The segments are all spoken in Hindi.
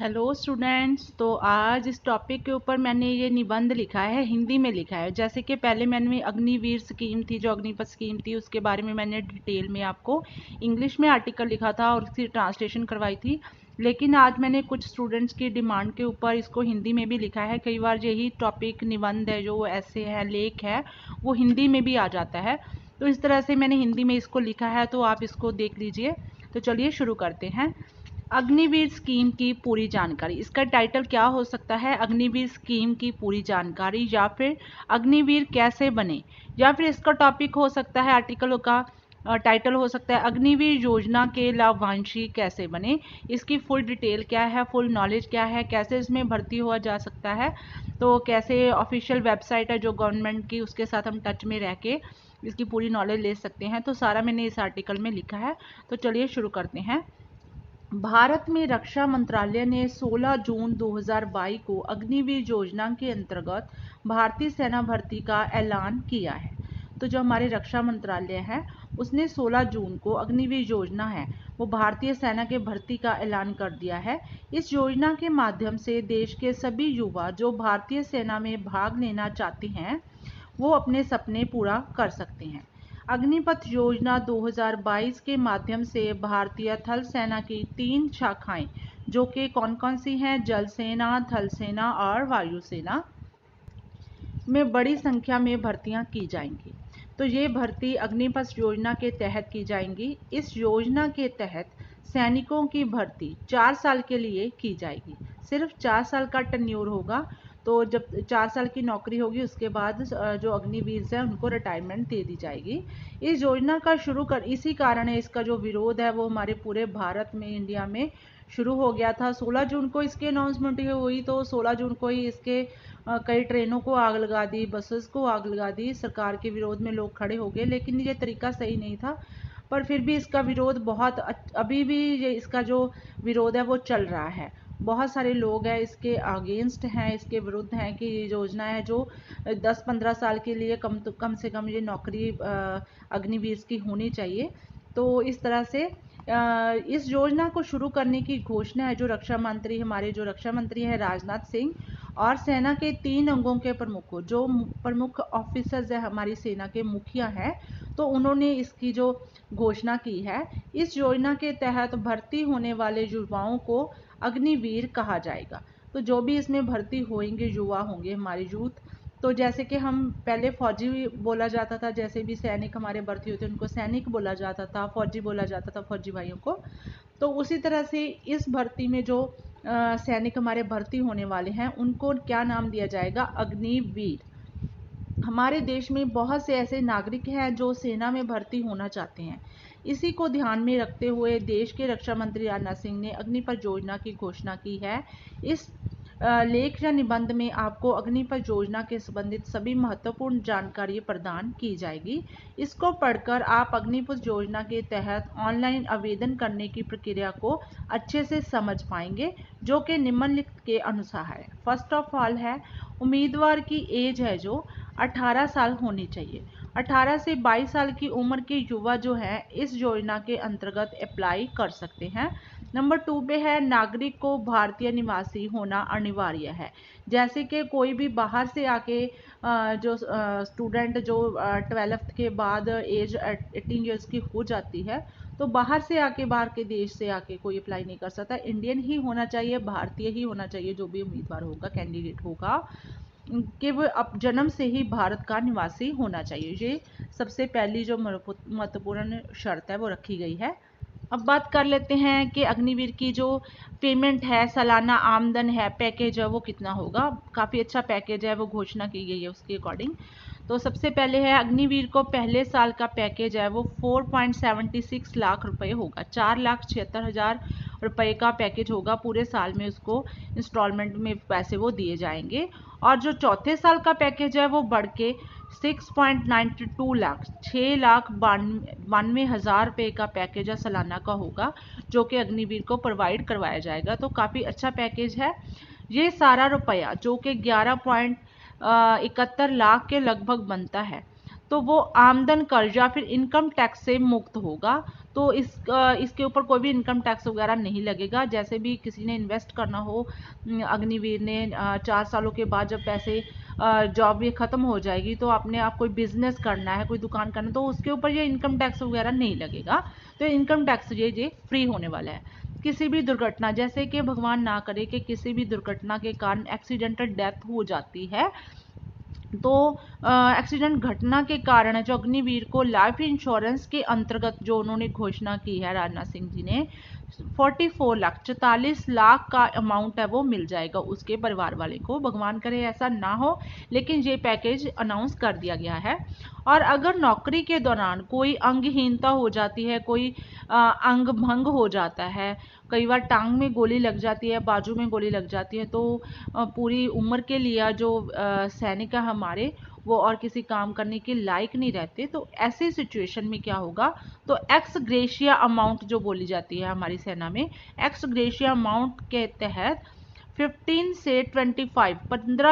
Hello students. तो आज इस टॉपिक के ऊपर मैंने ये निबंध लिखा है, हिंदी में लिखा है। जैसे कि पहले मैंने अग्निवीर स्कीम थी, जो अग्निपथ स्कीम थी, उसके बारे में मैंने डिटेल में आपको इंग्लिश में आर्टिकल लिखा था और उसकी ट्रांसलेशन करवाई थी। लेकिन आज मैंने कुछ स्टूडेंट्स की डिमांड के ऊपर इसको हिंदी में भी लिखा है। कई बार यही टॉपिक निबंध है, जो ऐसे है, लेख है, वो हिंदी में भी आ जाता है। तो इस तरह से मैंने हिंदी में इसको लिखा है, तो आप इसको देख लीजिए। तो चलिए शुरू करते हैं। अग्निवीर स्कीम की पूरी जानकारी, इसका टाइटल क्या हो सकता है? अग्निवीर स्कीम की पूरी जानकारी, या फिर अग्निवीर कैसे बने, या फिर इसका टॉपिक हो सकता है, आर्टिकल का टाइटल हो सकता है अग्निवीर योजना के लाभांशी कैसे बने। इसकी फुल डिटेल क्या है, फुल नॉलेज क्या है, कैसे इसमें भर्ती हुआ जा सकता है, तो कैसे ऑफिशियल वेबसाइट है जो गवर्नमेंट की, उसके साथ हम टच में रह के इसकी पूरी नॉलेज ले सकते हैं। तो सारा मैंने इस आर्टिकल में लिखा है। तो चलिए शुरू करते हैं। भारत में रक्षा मंत्रालय ने 16 जून 2022 को अग्निवीर योजना के अंतर्गत भारतीय सेना भर्ती का ऐलान किया है। तो जो हमारे रक्षा मंत्रालय है, उसने 16 जून को अग्निवीर योजना है, वो भारतीय सेना के भर्ती का ऐलान कर दिया है। इस योजना के माध्यम से देश के सभी युवा जो भारतीय सेना में भाग लेना चाहते हैं, वो अपने सपने पूरा कर सकते हैं। अग्निपथ योजना 2022 के माध्यम से भारतीय थल सेना की 3 शाखाएं, जो कि कौन कौन सी हैं? जल सेना, थल सेना और वायुसेना में बड़ी संख्या में भर्तियां की जाएंगी। तो ये भर्ती अग्निपथ योजना के तहत की जाएंगी। इस योजना के तहत सैनिकों की भर्ती 4 साल के लिए की जाएगी। सिर्फ 4 साल का टन्योर होगा। तो जब 4 साल की नौकरी होगी, उसके बाद जो अग्निवीर हैं उनको रिटायरमेंट दे दी जाएगी। इस योजना का इसी कारण है, इसका जो विरोध है वो हमारे पूरे भारत में, इंडिया में शुरू हो गया था। 16 जून को इसकी अनाउंसमेंट हुई, तो 16 जून को ही इसके कई ट्रेनों को आग लगा दी, बसेस को आग लगा दी। सरकार के विरोध में लोग खड़े हो गए, लेकिन ये तरीका सही नहीं था। पर फिर भी इसका विरोध अभी भी ये इसका जो विरोध है वो चल रहा है। बहुत सारे लोग हैं इसके अगेंस्ट हैं, इसके विरुद्ध हैं कि ये योजना है जो 10-15 साल के लिए कम से कम ये नौकरी अग्निवीर की होनी चाहिए। तो इस तरह से इस योजना को शुरू करने की घोषणा है जो हमारे जो रक्षा मंत्री है राजनाथ सिंह, और सेना के 3 अंगों के प्रमुखों, जो प्रमुख ऑफिसर्स है हमारी सेना के मुखिया हैं, तो उन्होंने इसकी जो घोषणा की है। इस योजना के तहत भर्ती होने वाले युवाओं को अग्निवीर कहा जाएगा। तो जो भी इसमें भर्ती होंगे, युवा होंगे, हमारे यूथ, तो जैसे कि हम पहले फौजी बोला जाता था, जैसे भी सैनिक हमारे भर्ती होते उनको सैनिक बोला जाता था, फौजी बोला जाता था फौजी भाइयों को। तो उसी तरह से इस भर्ती में जो सैनिक हमारे भर्ती होने वाले हैं, उनको क्या नाम दिया जाएगा? अग्निवीर। हमारे देश में बहुत से ऐसे नागरिक हैं जो सेना में भर्ती होना चाहते हैं। इसी को ध्यान में रखते हुए देश के रक्षा मंत्री राजनाथ सिंह ने अग्निपथ योजना की घोषणा की है। इस लेख या निबंध में आपको अग्निपथ योजना के संबंधित सभी महत्वपूर्ण जानकारी प्रदान की जाएगी। इसको पढ़कर आप अग्निपथ योजना के तहत ऑनलाइन आवेदन करने की प्रक्रिया को अच्छे से समझ पाएंगे, जो कि निम्नलिखित के अनुसार है। फर्स्ट ऑफ ऑल है, उम्मीदवार की एज है जो 18 साल होनी चाहिए। 18 से 22 साल की उम्र के युवा जो है इस योजना के अंतर्गत अप्लाई कर सकते हैं। नंबर 2 पे है, नागरिक को भारतीय निवासी होना अनिवार्य है। जैसे कि कोई भी बाहर से आके जो स्टूडेंट जो 12th के बाद एज 18 ईयर्स की हो जाती है, तो बाहर से आके, बाहर के देश से आके कोई अप्लाई नहीं कर सकता। इंडियन ही होना चाहिए, भारतीय ही होना चाहिए, जो भी उम्मीदवार होगा, कैंडिडेट होगा, कि वो अब जन्म से ही भारत का निवासी होना चाहिए। ये सबसे पहली जो महत्वपूर्ण शर्त है वो रखी गई है। अब बात कर लेते हैं कि अग्निवीर की जो पेमेंट है, सालाना आमदन है, पैकेज है, वो कितना होगा। काफ़ी अच्छा पैकेज है, वो घोषणा की गई है उसके अकॉर्डिंग। तो सबसे पहले है, अग्निवीर को पहले साल का पैकेज है वो 4.76 लाख रुपए होगा। 4,76,000 रुपए का पैकेज होगा। पूरे साल में उसको इंस्टॉलमेंट में पैसे वो दिए जाएंगे। और जो चौथे साल का पैकेज है वो बढ़ के 6.92 लाख, 6,92,000 रुपये का पैकेज है, सालाना का होगा, जो कि अग्निवीर को प्रोवाइड करवाया जाएगा। तो काफ़ी अच्छा पैकेज है। ये सारा रुपया जो कि 11.71 लाख के लगभग बनता है, तो वो आमदन कर या फिर इनकम टैक्स से मुक्त होगा। तो इसके ऊपर कोई भी इनकम टैक्स वगैरह नहीं लगेगा। जैसे भी किसी ने इन्वेस्ट करना हो, अग्निवीर ने 4 सालों के बाद जब पैसे जॉब ये ख़त्म हो जाएगी तो आपने आप कोई बिजनेस करना है, कोई दुकान करना है, तो उसके ऊपर ये इनकम टैक्स वगैरह नहीं लगेगा। तो इनकम टैक्स ये फ्री होने वाला है। किसी भी दुर्घटना, जैसे कि भगवान ना करे कि किसी भी दुर्घटना के कारण एक्सीडेंटल डेथ हो जाती है, तो एक्सीडेंट घटना के कारण जो अग्निवीर को लाइफ इंश्योरेंस के अंतर्गत जो उन्होंने घोषणा की है राजनाथ सिंह जी ने, 44 लाख का अमाउंट है वो मिल जाएगा उसके परिवार वाले को। भगवान करे ऐसा ना हो, लेकिन ये पैकेज अनाउंस कर दिया गया है। और अगर नौकरी के दौरान कोई अंगहीनता हो जाती है, कोई अंग भंग हो जाता है, कई बार टांग में गोली लग जाती है, बाजू में गोली लग जाती है, तो पूरी उम्र के लिए जो सैनिक है हमारे, वो और किसी काम करने के लायक नहीं रहते। तो ऐसी सिचुएशन में क्या होगा, तो एक्स ग्रेशिया अमाउंट जो बोली जाती है हमारी सेना में, एक्स ग्रेशिया अमाउंट के तहत 15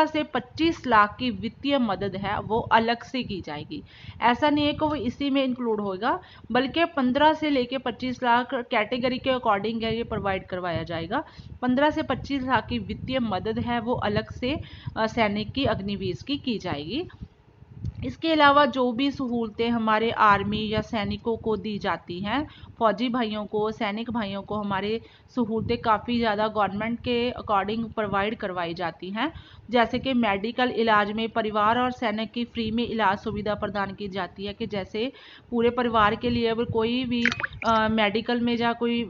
से 25 लाख की वित्तीय मदद है वो अलग से की जाएगी। ऐसा नहीं है कि वो इसी में इंक्लूड होगा, बल्कि 15 से लेके 25 लाख कैटेगरी के अकॉर्डिंग है ये प्रोवाइड करवाया जाएगा। 15 से 25 लाख की वित्तीय मदद है वो अलग से सैनिक की, अग्निवीर की जाएगी। इसके अलावा जो भी सहूलतें हमारे आर्मी या सैनिकों को दी जाती हैं, फौजी भाइयों को, सैनिक भाइयों को हमारे सहूलतें काफ़ी ज़्यादा गवर्नमेंट के अकॉर्डिंग प्रोवाइड करवाई जाती हैं। जैसे कि मेडिकल इलाज में परिवार और सैनिक की फ्री में इलाज सुविधा प्रदान की जाती है, कि जैसे पूरे परिवार के लिए अगर कोई भी मेडिकल में या कोई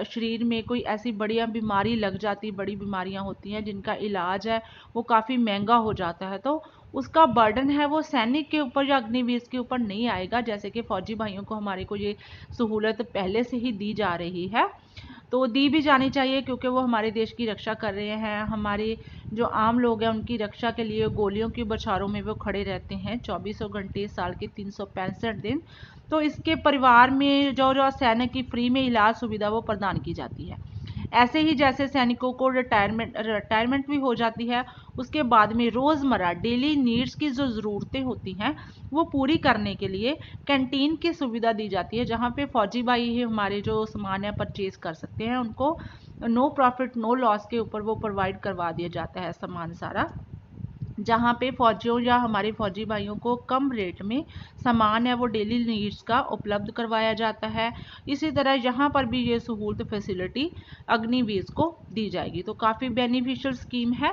शरीर में कोई ऐसी बढ़िया बीमारी लग जाती, बड़ी बीमारियां होती हैं जिनका इलाज है वो काफ़ी महंगा हो जाता है, तो उसका बर्डन है वो सैनिक के ऊपर या अग्निवीर के ऊपर नहीं आएगा। जैसे कि फौजी भाइयों को हमारे को ये सहूलत पहले से ही दी जा रही है, तो दी भी जानी चाहिए, क्योंकि वो हमारे देश की रक्षा कर रहे हैं। हमारे जो आम लोग हैं उनकी रक्षा के लिए गोलियों की बौछारों में वो खड़े रहते हैं 24 घंटे, साल के 365 दिन। तो इसके परिवार में जो सैनिक की फ्री में इलाज सुविधा वो प्रदान की जाती है। ऐसे ही जैसे सैनिकों को रिटायरमेंट भी हो जाती है, उसके बाद में रोज़मर्रा डेली नीड्स की जो ज़रूरतें होती हैं वो पूरी करने के लिए कैंटीन की सुविधा दी जाती है, जहाँ पे फौजी भाई ही हमारे जो सामान है परचेज कर सकते हैं, उनको नो प्रॉफिट नो लॉस के ऊपर वो प्रोवाइड करवा दिया जाता है सामान सारा, जहाँ पे फौजियों या हमारे फौजी भाइयों को कम रेट में सामान है वो डेली नीड्स का उपलब्ध करवाया जाता है। इसी तरह यहाँ पर भी ये सहूलत फैसिलिटी अग्निवीर को दी जाएगी। तो काफ़ी बेनिफिशियल स्कीम है।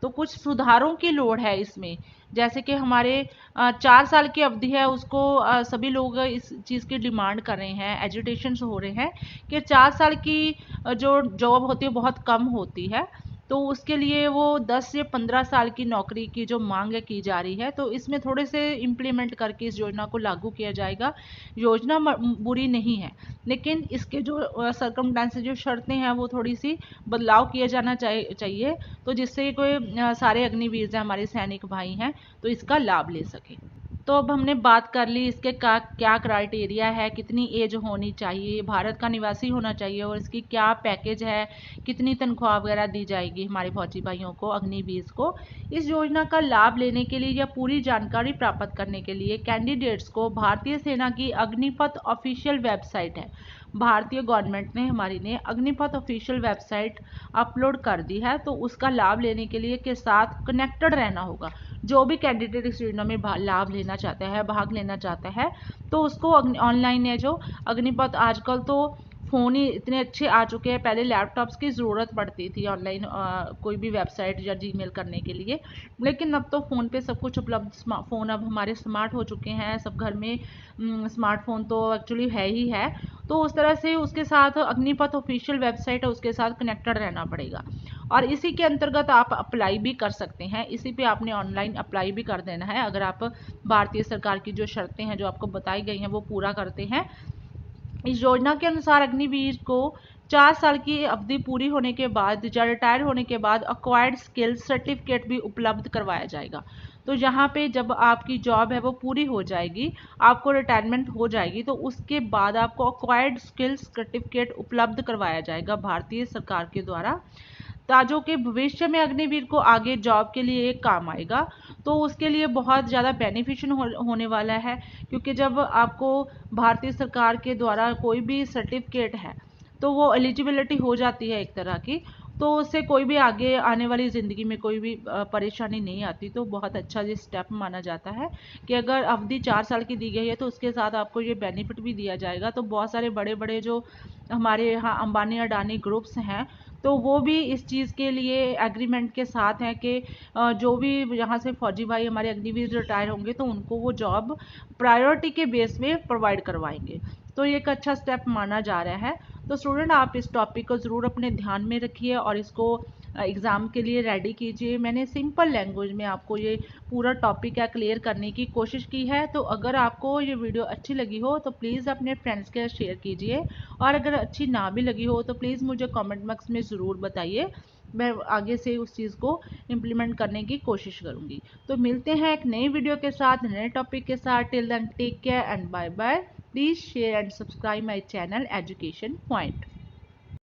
तो कुछ सुधारों की लोड़ है इसमें, जैसे कि हमारे 4 साल की अवधि है उसको सभी लोग इस चीज़ की डिमांड कर रहे हैं, एजुटेशन हो रहे हैं कि 4 साल की जो जॉब होती है बहुत कम होती है, तो उसके लिए वो 10 से 15 साल की नौकरी की जो मांग है की जा रही है। तो इसमें थोड़े से इम्प्लीमेंट करके इस योजना को लागू किया जाएगा। योजना बुरी नहीं है, लेकिन इसके जो सरकमस्टेंसेस, जो शर्तें हैं वो थोड़ी सी बदलाव किया जाना चाहिए, तो जिससे कोई सारे अग्निवीर हैं हमारे सैनिक भाई हैं तो इसका लाभ ले सके। तो अब हमने बात कर ली इसके क्या क्राइटेरिया है, कितनी एज होनी चाहिए, भारत का निवासी होना चाहिए, और इसकी क्या पैकेज है, कितनी तनख्वाह वगैरह दी जाएगी हमारे फौजी भाइयों को, अग्निवीर को। इस योजना का लाभ लेने के लिए या पूरी जानकारी प्राप्त करने के लिए कैंडिडेट्स को भारतीय सेना की अग्निपथ ऑफिशियल वेबसाइट है, भारतीय गवर्नमेंट ने हमारी ने अग्निपथ ऑफिशियल वेबसाइट अपलोड कर दी है, तो उसका लाभ लेने के लिए के साथ कनेक्टेड रहना होगा। जो भी कैंडिडेट इस योजना में लाभ लेना चाहता है, भाग लेना चाहता है, तो उसको ऑनलाइन है जो अग्निपथ, आजकल तो फ़ोन ही इतने अच्छे आ चुके हैं, पहले लैपटॉप्स की ज़रूरत पड़ती थी ऑनलाइन कोई भी वेबसाइट या जीमेल करने के लिए, लेकिन अब तो फ़ोन पे सब कुछ उपलब्ध। फ़ोन अब हमारे स्मार्ट हो चुके हैं, सब घर में स्मार्टफोन तो एक्चुअली है ही है। तो उस तरह से उसके साथ अग्निपथ ऑफिशियल वेबसाइट है उसके साथ कनेक्टेड रहना पड़ेगा, और इसी के अंतर्गत आप अप्लाई भी कर सकते हैं। इसी पे आपने ऑनलाइन अप्लाई भी कर देना है, अगर आप भारतीय सरकार की जो शर्तें हैं जो आपको बताई गई हैं वो पूरा करते हैं। इस योजना के अनुसार अग्निवीर को 4 साल की अवधि पूरी होने के बाद या रिटायर होने के बाद अक्वायर्ड स्किल्स सर्टिफिकेट भी उपलब्ध करवाया जाएगा। तो यहाँ पे जब आपकी जॉब है वो पूरी हो जाएगी, आपको रिटायरमेंट हो जाएगी, तो उसके बाद आपको अक्वायर्ड स्किल्स सर्टिफिकेट उपलब्ध करवाया जाएगा भारतीय सरकार के द्वारा, ताजो के भविष्य में अग्निवीर को आगे जॉब के लिए एक काम आएगा, तो उसके लिए बहुत ज़्यादा बेनिफिशियल होने वाला है। क्योंकि जब आपको भारतीय सरकार के द्वारा कोई भी सर्टिफिकेट है तो वो एलिजिबिलिटी हो जाती है एक तरह की, तो उससे कोई भी आगे आने वाली ज़िंदगी में कोई भी परेशानी नहीं आती। तो बहुत अच्छा ये स्टेप माना जाता है कि अगर अवधि 4 साल की दी गई है तो उसके साथ आपको ये बेनिफिट भी दिया जाएगा। तो बहुत सारे बड़े बड़े जो हमारे यहाँ अंबानी अडानी ग्रुप्स हैं, तो वो भी इस चीज़ के लिए एग्रीमेंट के साथ हैं कि जो भी यहाँ से फौजी भाई हमारे अग्निवीर रिटायर होंगे तो उनको वो जॉब प्रायोरिटी के बेस में प्रोवाइड करवाएंगे। तो ये एक अच्छा स्टेप माना जा रहा है। तो स्टूडेंट आप इस टॉपिक को ज़रूर अपने ध्यान में रखिए और इसको एग्ज़ाम के लिए रेडी कीजिए। मैंने सिंपल लैंग्वेज में आपको ये पूरा टॉपिक है क्लियर करने की कोशिश की है। तो अगर आपको ये वीडियो अच्छी लगी हो तो प्लीज़ अपने फ्रेंड्स के साथ शेयर कीजिए, और अगर अच्छी ना भी लगी हो तो प्लीज़ मुझे कमेंट बॉक्स में ज़रूर बताइए, मैं आगे से उस चीज़ को इम्प्लीमेंट करने की कोशिश करूँगी। तो मिलते हैं एक नई वीडियो के साथ, नए टॉपिक के साथ। Till then take care and bye bye. Please share and subscribe my channel education point.